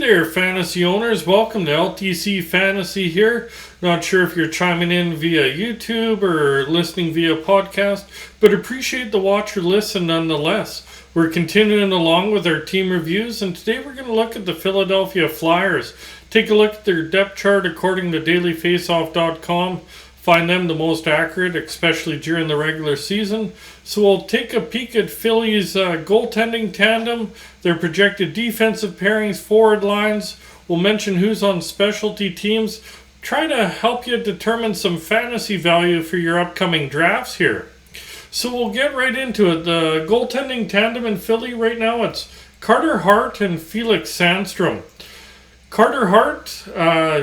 there, fantasy owners. Welcome to LTC Fantasy here. Not sure if you're chiming in via YouTube or listening via podcast, but appreciate the watch or listen nonetheless. We're continuing along with our team reviews, and today we're going to look at the Philadelphia Flyers. Take a look at their depth chart according to dailyfaceoff.com. Find them the most accurate, especially during the regular season. So we'll take a peek at Philly's goaltending tandem, their projected defensive pairings, forward lines. We'll mention who's on specialty teams. Try to help you determine some fantasy value for your upcoming drafts here. So we'll get right into it. The goaltending tandem in Philly right now, it's Carter Hart and Felix Sandstorm. Carter Hart,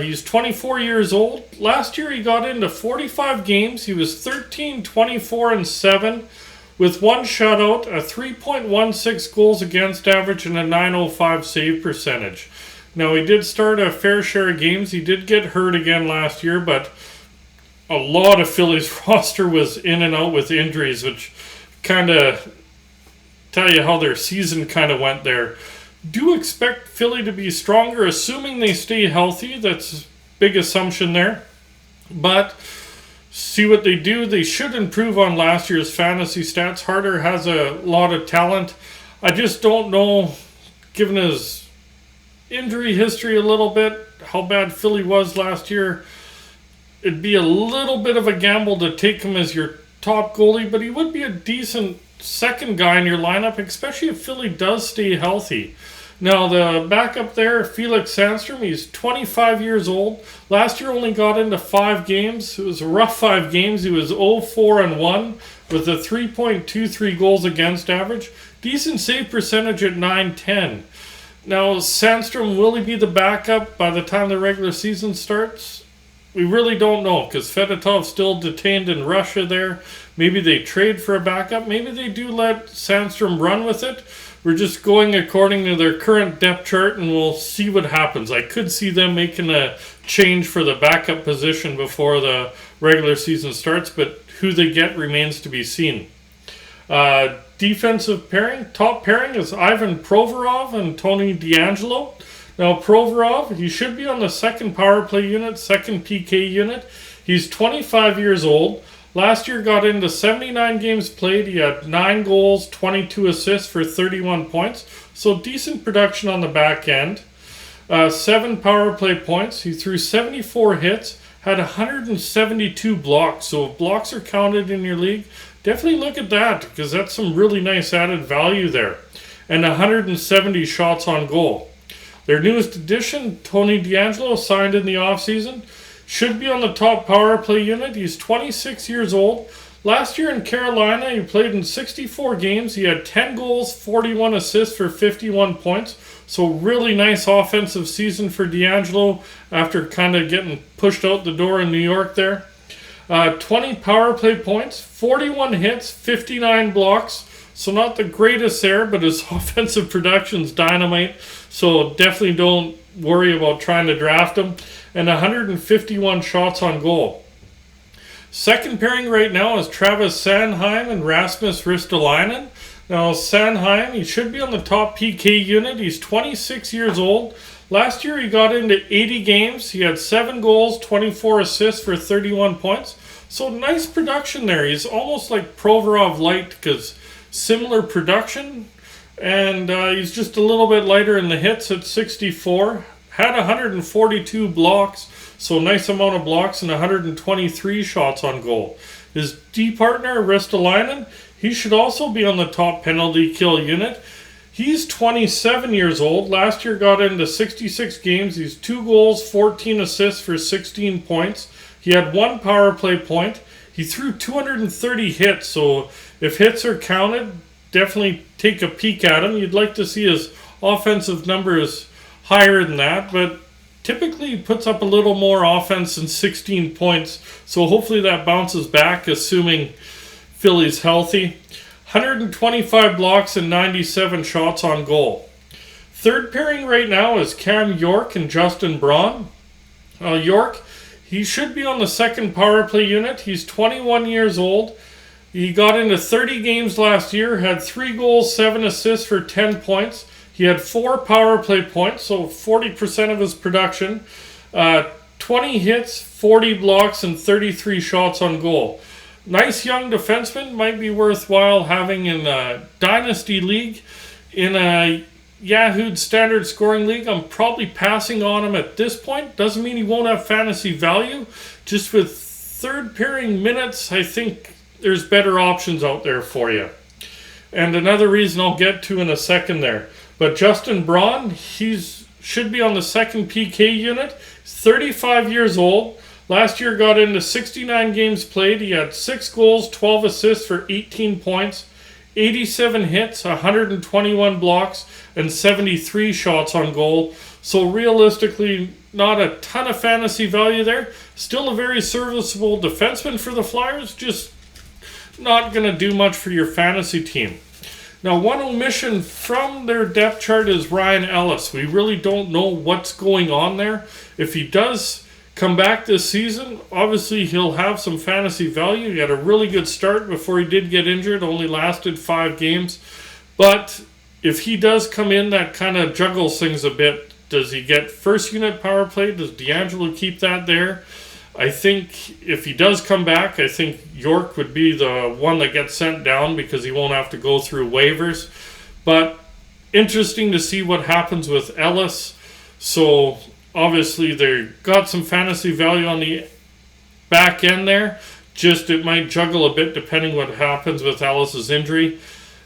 he's 24 years old. Last year he got into 45 games. He was 13, 24, and 7 with one shutout, a 3.16 goals against average, and a .905 save percentage. Now, he did start a fair share of games. He did get hurt again last year, but a lot of Philly's roster was in and out with injuries, which kind of tell you how their season kind of went there. Do expect Philly to be stronger, assuming they stay healthy. That's a big assumption there. But see what they do. They should improve on last year's fantasy stats. Harter has a lot of talent. I just don't know, given his injury history a little bit, how bad Philly was last year. It'd be a little bit of a gamble to take him as your top goalie, but he would be a decent second guy in your lineup, especially if Philly does stay healthy. Now, the backup there, Felix Sandstorm, he's 25 years old. Last year only got into 5 games. It was a rough 5 games. He was 0-4-1 with a 3.23 goals against average. Decent save percentage at .910. Now, Sandstrom, will he be the backup by the time the regular season starts? We really don't know, because Fedotov's still detained in Russia there. Maybe they trade for a backup. Maybe they do let Sandstrom run with it. We're just going according to their current depth chart, and we'll see what happens. I could see them making a change for the backup position before the regular season starts, but who they get remains to be seen. Defensive pairing, top pairing is Ivan Provorov and Tony DeAngelo. Now, Provorov, he should be on the second power play unit, second PK unit. He's 25 years old. Last year got into 79 games played. He had 9 goals, 22 assists for 31 points. So decent production on the back end. 7 power play points. He threw 74 hits, had 172 blocks. So if blocks are counted in your league, definitely look at that, because that's some really nice added value there. And 170 shots on goal. Their newest addition, Tony DeAngelo, signed in the offseason. Should be on the top power play unit. He's 26 years old. Last year in Carolina, he played in 64 games. He had 10 goals, 41 assists for 51 points. So really nice offensive season for DeAngelo after kind of getting pushed out the door in New York there. 20 power play points, 41 hits, 59 blocks. So not the greatest there, but his offensive production's dynamite. So definitely don't worry about trying to draft him. And 151 shots on goal. Second pairing right now is Travis Sanheim and Rasmus Risterlinen. Now, Sanheim, he should be on the top PK unit. He's 26 years old. Last year he got into 80 games. He had 7 goals, 24 assists for 31 points. So nice production there. He's almost like Provorov light, because similar production. And he's just a little bit lighter in the hits at 64. Had 142 blocks, so nice amount of blocks, and 123 shots on goal. His D partner, Risterlinen, he should also be on the top penalty kill unit. He's 27 years old. Last year got into 66 games. He's 2 goals, 14 assists for 16 points. He had 1 power play point. He threw 230 hits, so if hits are counted, definitely take a peek at him. You'd like to see his offensive numbers higher than that, but typically he puts up a little more offense than 16 points, so hopefully that bounces back, assuming Philly's healthy. 125 blocks and 97 shots on goal. Third pairing right now is Cam York and Justin Braun. York, he should be on the second power play unit. He's 21 years old. He got into 30 games last year, had 3 goals, 7 assists for 10 points. He had 4 power play points, so 40% of his production. 20 hits, 40 blocks, and 33 shots on goal. Nice young defenseman, might be worthwhile having in a Dynasty League. In a Yahoo Standard Scoring League, I'm probably passing on him at this point. Doesn't mean he won't have fantasy value. Just with third pairing minutes, I think there's better options out there for you. And another reason I'll get to in a second there. But Justin Braun, should be on the second PK unit. He's 35 years old. Last year got into 69 games played. He had 6 goals, 12 assists for 18 points, 87 hits, 121 blocks, and 73 shots on goal. So realistically, not a ton of fantasy value there. Still a very serviceable defenseman for the Flyers, just not going to do much for your fantasy team. Now, one omission from their depth chart is Ryan Ellis. We really don't know what's going on there. If he does come back this season, obviously he'll have some fantasy value. He had a really good start before he did get injured, only lasted 5 games. But if he does come in, that kind of juggles things a bit. Does he get first unit power play? Does D'Angelo keep that there? I think if he does come back, I think York would be the one that gets sent down because he won't have to go through waivers. But interesting to see what happens with Ellis. So obviously they got some fantasy value on the back end there. Just it might juggle a bit depending what happens with Ellis's injury.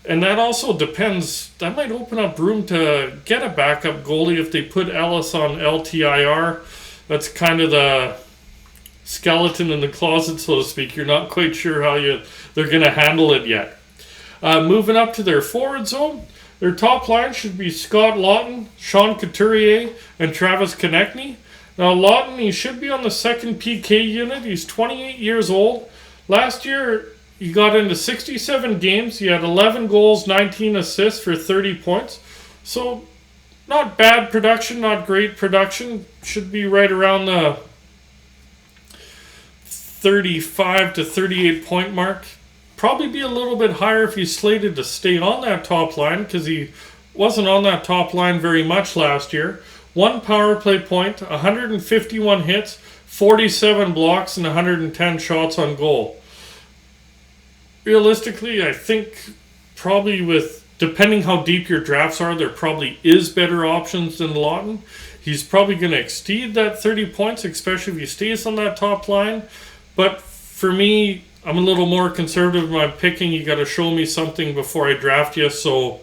And that also depends. That might open up room to get a backup goalie if they put Ellis on LTIR. That's kind of the skeleton in the closet, so to speak. You're not quite sure how they're going to handle it yet. Moving up to their forward zone, their top line should be Scott Lawton, Sean Couturier, and Travis Konechny. Now Lawton, he should be on the second PK unit. He's 28 years old. Last year, he got into 67 games. He had 11 goals, 19 assists for 30 points. So not bad production, not great production. Should be right around the 35 to 38 point mark. Probably be a little bit higher if he's slated to stay on that top line because he wasn't on that top line very much last year. 1 power play point, 151 hits, 47 blocks, and 110 shots on goal. Realistically, I think probably depending how deep your drafts are, there probably is better options than Lawton. He's probably going to exceed that 30 points, especially if he stays on that top line. But for me, I'm a little more conservative in my picking. You got to show me something before I draft you. So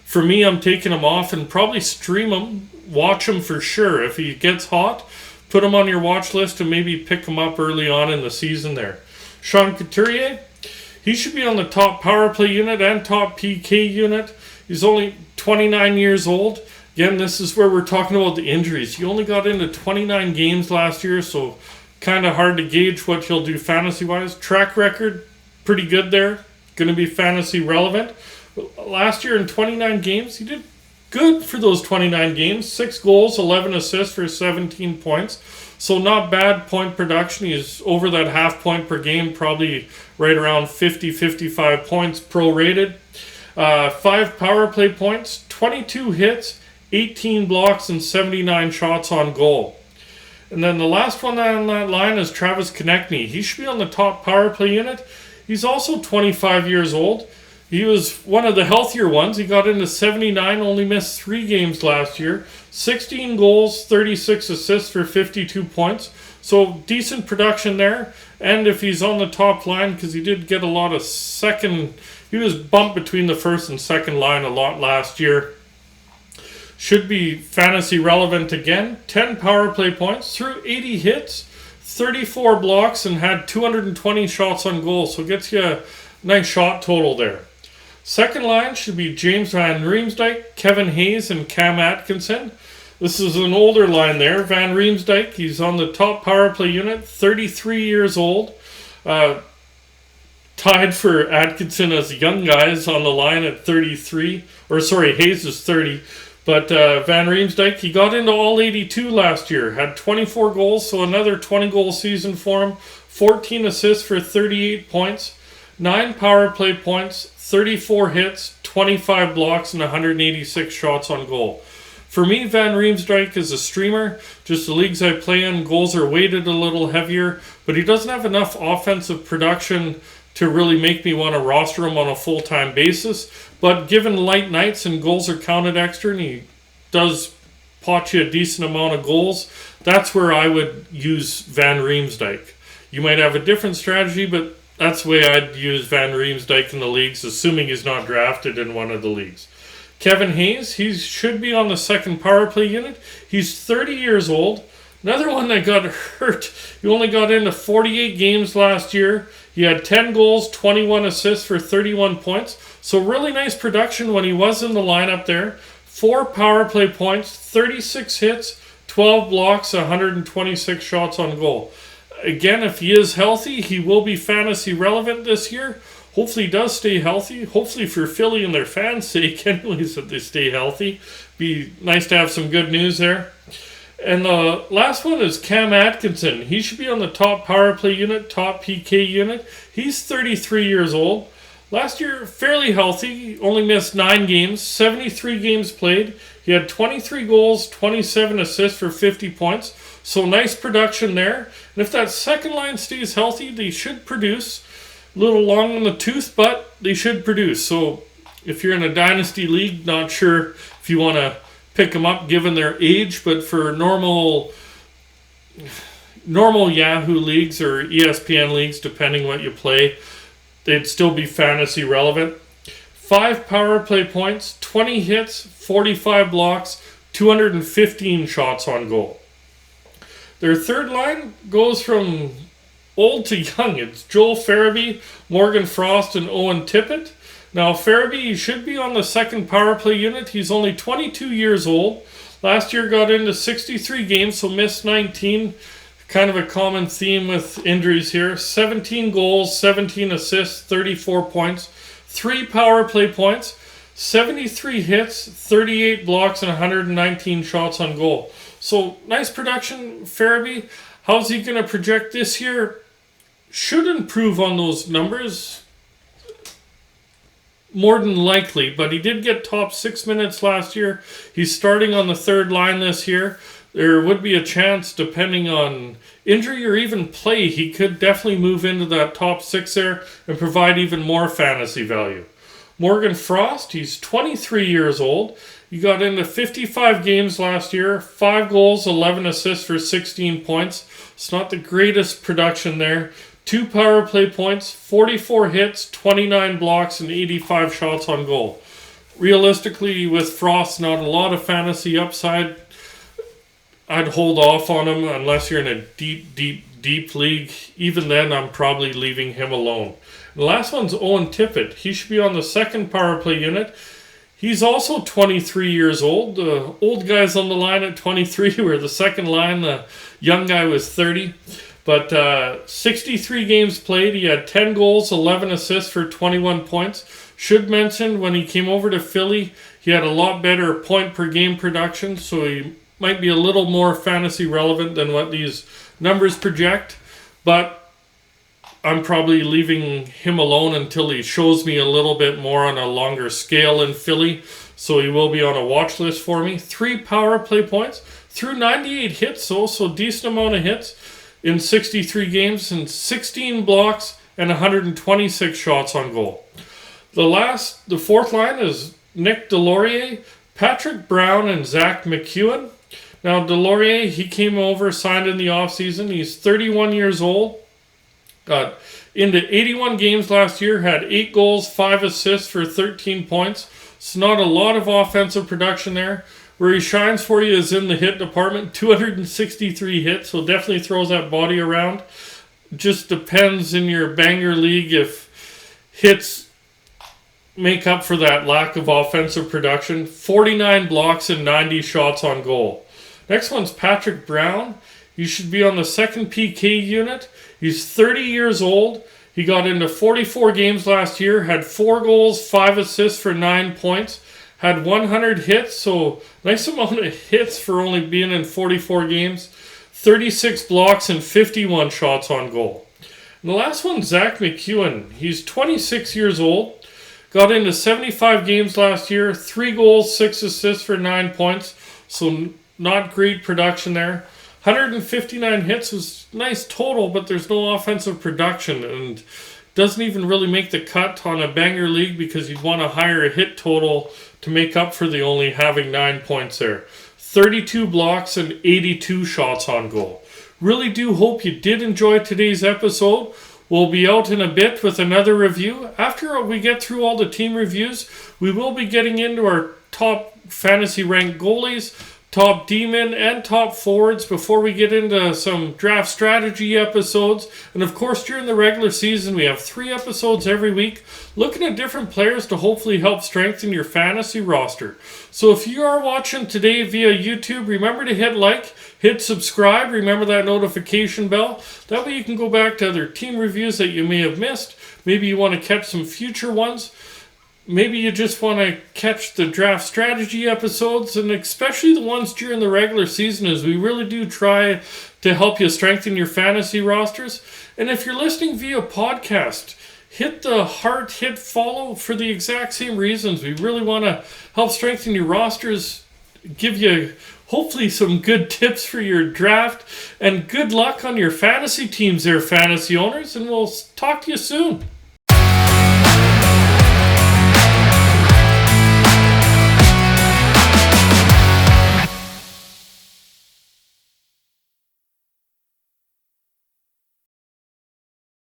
for me, I'm taking him off and probably stream him, watch him for sure. If he gets hot, put him on your watch list and maybe pick him up early on in the season there. Sean Couturier, he should be on the top power play unit and top PK unit. He's only 29 years old. Again, this is where we're talking about the injuries. He only got into 29 games last year, so kind of hard to gauge what he'll do fantasy-wise. Track record, pretty good there. Going to be fantasy relevant. Last year in 29 games, he did good for those 29 games. 6 goals, 11 assists for 17 points. So not bad point production. He's over that half point per game, probably right around 50, 55 points prorated. 5 power play points, 22 hits, 18 blocks, and 79 shots on goal. And then the last one on that line is Travis Konechny. He should be on the top power play unit. He's also 25 years old. He was one of the healthier ones. He got into 79, only missed 3 games last year. 16 goals, 36 assists for 52 points. So decent production there. And if he's on the top line, because he did get a lot of he was bumped between the first and second line a lot last year. Should be fantasy relevant again. 10 power play points, threw 80 hits, 34 blocks, and had 220 shots on goal. So gets you a nice shot total there. Second line should be James Van Riemsdyk, Kevin Hayes, and Cam Atkinson. This is an older line there. Van Riemsdyk, he's on the top power play unit, 33 years old. Tied for Atkinson as young guys on the line at 33. Hayes is 30. But Van Riemsdyk, he got into all 82 last year. Had 24 goals, so another 20-goal season for him. 14 assists for 38 points. 9 power play points. 34 hits, 25 blocks, and 186 shots on goal. For me, Van Riemsdijk is a streamer. Just the leagues I play in, goals are weighted a little heavier, but he doesn't have enough offensive production to really make me want to roster him on a full-time basis. But given light nights and goals are counted extra, and he does pot you a decent amount of goals, that's where I would use Van Riemsdijk. You might have a different strategy, but that's the way I'd use Van Riemsdijk in the leagues, assuming he's not drafted in one of the leagues. Kevin Hayes, he should be on the second power play unit. He's 30 years old. Another one that got hurt. He only got into 48 games last year. He had 10 goals, 21 assists for 31 points. So really nice production when he was in the lineup there. 4 power play points, 36 hits, 12 blocks, 126 shots on goal. Again, if he is healthy, he will be fantasy relevant this year. Hopefully he does stay healthy. Hopefully for Philly and their fans' sake, anyways, that they stay healthy. Be nice to have some good news there. And the last one is Cam Atkinson. He should be on the top power play unit, top PK unit. He's 33 years old. Last year, fairly healthy. Only missed 9 games, 73 games played. He had 23 goals, 27 assists for 50 points. So nice production there. And if that second line stays healthy, they should produce. A little long in the tooth, but they should produce. So if you're in a dynasty league, not sure if you want to pick them up given their age, but for normal Yahoo leagues or ESPN leagues, depending what you play, they'd still be fantasy relevant. 5 power play points, 20 hits, 45 blocks, 215 shots on goal. Their third line goes from old to young. It's Joel Farabee, Morgan Frost, and Owen Tippet. Now, Farabee should be on the second power play unit. He's only 22 years old. Last year got into 63 games, so missed 19. Kind of a common theme with injuries here. 17 goals, 17 assists, 34 points. 3 power play points, 73 hits, 38 blocks, and 119 shots on goal. So, nice production, Farabee. How's he going to project this year? Should improve on those numbers. More than likely, but he did get top 6 minutes last year. He's starting on the third line this year. There would be a chance, depending on injury or even play, he could definitely move into that top 6 there and provide even more fantasy value. Morgan Frost, he's 23 years old. He got into 55 games last year, 5 goals, 11 assists for 16 points. It's not the greatest production there. 2 power play points, 44 hits, 29 blocks, and 85 shots on goal. Realistically, with Frost, not a lot of fantasy upside. I'd hold off on him unless you're in a deep league. Even then, I'm probably leaving him alone. The last one's Owen Tippet. He should be on the second power play unit. He's also 23 years old. The old guy's on the line at 23, where the second line, the young guy, was 30. But 63 games played. He had 10 goals, 11 assists for 21 points. Should mention, when he came over to Philly, he had a lot better point per game production, so he might be a little more fantasy relevant than what these numbers project. But I'm probably leaving him alone until he shows me a little bit more on a longer scale in Philly. So he will be on a watch list for me. 3 power play points through 98 hits, so decent amount of hits in 63 games, and 16 blocks and 126 shots on goal. The fourth line is Nick Delaurier, Patrick Brown, and Zach Mcewen. Now, Delaurier, he came over, signed in the offseason. He's 31 years old. Got into 81 games last year, had 8 goals, 5 assists for 13 points. It's not a lot of offensive production there. Where he shines for you is in the hit department. 263 hits, so definitely throws that body around. Just depends in your banger league if hits make up for that lack of offensive production. 49 blocks and 90 shots on goal. Next one's Patrick Brown. He should be on the second PK unit. He's 30 years old. He got into 44 games last year, had 4 goals, 5 assists for 9 points, had 100 hits, so nice amount of hits for only being in 44 games, 36 blocks and 51 shots on goal. And the last one, Zach Mckeon. He's 26 years old. Got into 75 games last year, 3 goals, 6 assists for 9 points. So not great production there. 159 hits was nice total, but there's no offensive production and doesn't even really make the cut on a banger league because you'd want a higher hit total to make up for the only having 9 points there. 32 blocks and 82 shots on goal. Really do hope you did enjoy today's episode. We'll be out in a bit with another review. After we get through all the team reviews, we will be getting into our top fantasy ranked goalies, top D-men, and top forwards before we get into some draft strategy episodes. And of course, during the regular season, we have 3 episodes every week looking at different players to hopefully help strengthen your fantasy roster. So if you are watching today via YouTube, remember to hit like, hit subscribe, remember that notification bell. That way you can go back to other team reviews that you may have missed. Maybe you want to catch some future ones. Maybe you just want to catch the draft strategy episodes, and especially the ones during the regular season, as we really do try to help you strengthen your fantasy rosters. And if you're listening via podcast, hit the heart, hit follow for the exact same reasons. We really want to help strengthen your rosters, give you hopefully some good tips for your draft, and good luck on your fantasy teams there, fantasy owners, and we'll talk to you soon.